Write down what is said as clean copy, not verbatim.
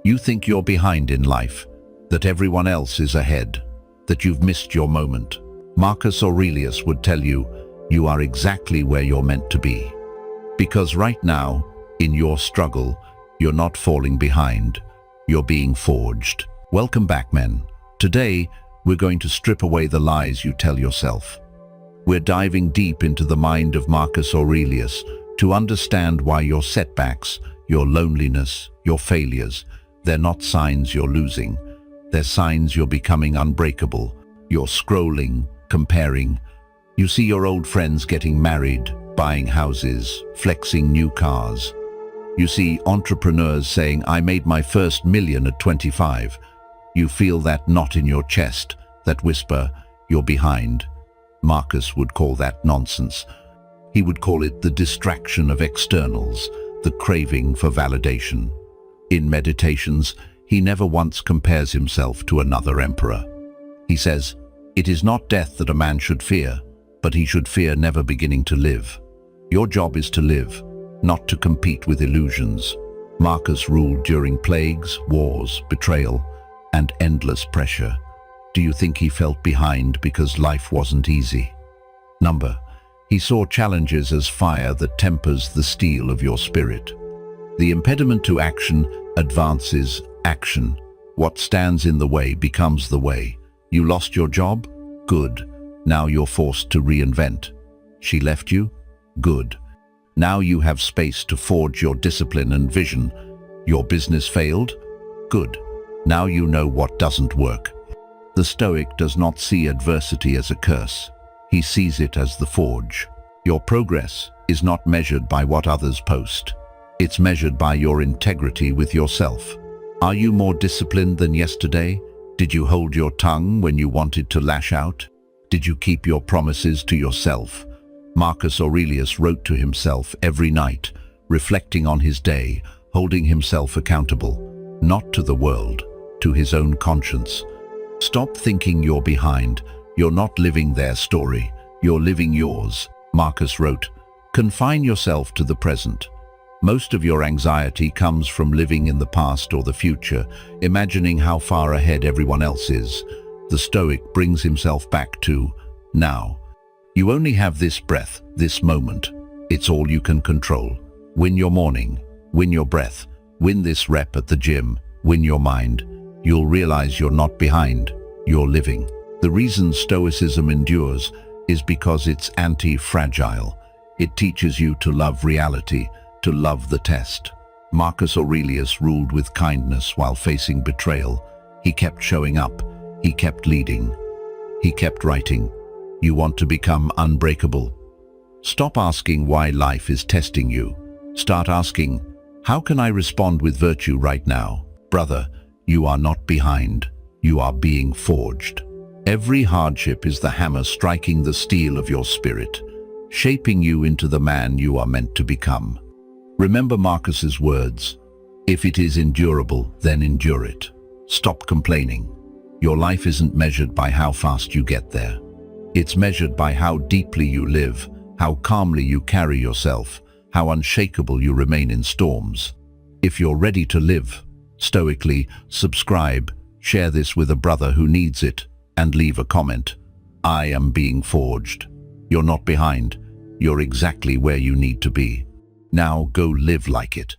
You think you're behind in life, that everyone else is ahead, that you've missed your moment. Marcus Aurelius would tell you, you are exactly where you're meant to be. Because right now, in your struggle, you're not falling behind, you're being forged. Welcome back, men. Today, we're going to strip away the lies you tell yourself. We're diving deep into the mind of Marcus Aurelius to understand why your setbacks, your loneliness, your failures, they're not signs you're losing. They're signs you're becoming unbreakable. You're scrolling, comparing. You see your old friends getting married, buying houses, flexing new cars. You see entrepreneurs saying, I made my first million at 25. You feel that knot in your chest, that whisper, you're behind. Marcus would call that nonsense. He would call it the distraction of externals, the craving for validation. In Meditations, he never once compares himself to another emperor. He says, it is not death that a man should fear, but he should fear never beginning to live. Your job is to live, not to compete with illusions. Marcus ruled during plagues, wars, betrayal, and endless pressure. Do you think he felt behind because life wasn't easy? He saw challenges as fire that tempers the steel of your spirit. The impediment to action advances action. What stands in the way becomes the way. You lost your job? Good. Now you're forced to reinvent. She left you? Good. Now you have space to forge your discipline and vision. Your business failed? Good. Now you know what doesn't work. The Stoic does not see adversity as a curse. He sees it as the forge. Your progress is not measured by what others post. It's measured by your integrity with yourself. Are you more disciplined than yesterday? Did you hold your tongue when you wanted to lash out? Did you keep your promises to yourself? Marcus Aurelius wrote to himself every night, reflecting on his day, holding himself accountable, not to the world, to his own conscience. Stop thinking you're behind. You're not living their story. You're living yours. Marcus wrote, confine yourself to the present. Most of your anxiety comes from living in the past or the future, imagining how far ahead everyone else is. The Stoic brings himself back to now. You only have this breath, this moment. It's all you can control. Win your morning, win your breath, win this rep at the gym, win your mind. You'll realize you're not behind, you're living. The reason Stoicism endures is because it's anti-fragile. It teaches you to love reality, to love the test. Marcus Aurelius ruled with kindness while facing betrayal. He kept showing up. He kept leading. He kept writing. You want to become unbreakable? Stop asking why life is testing you. Start asking, how can I respond with virtue right now? Brother, you are not behind. You are being forged. Every hardship is the hammer striking the steel of your spirit, shaping you into the man you are meant to become. Remember Marcus's words, if it is endurable, then endure it. Stop complaining. Your life isn't measured by how fast you get there. It's measured by how deeply you live, how calmly you carry yourself, how unshakable you remain in storms. If you're ready to live stoically, subscribe, share this with a brother who needs it, and leave a comment. I am being forged. You're not behind. You're exactly where you need to be. Now go live like it.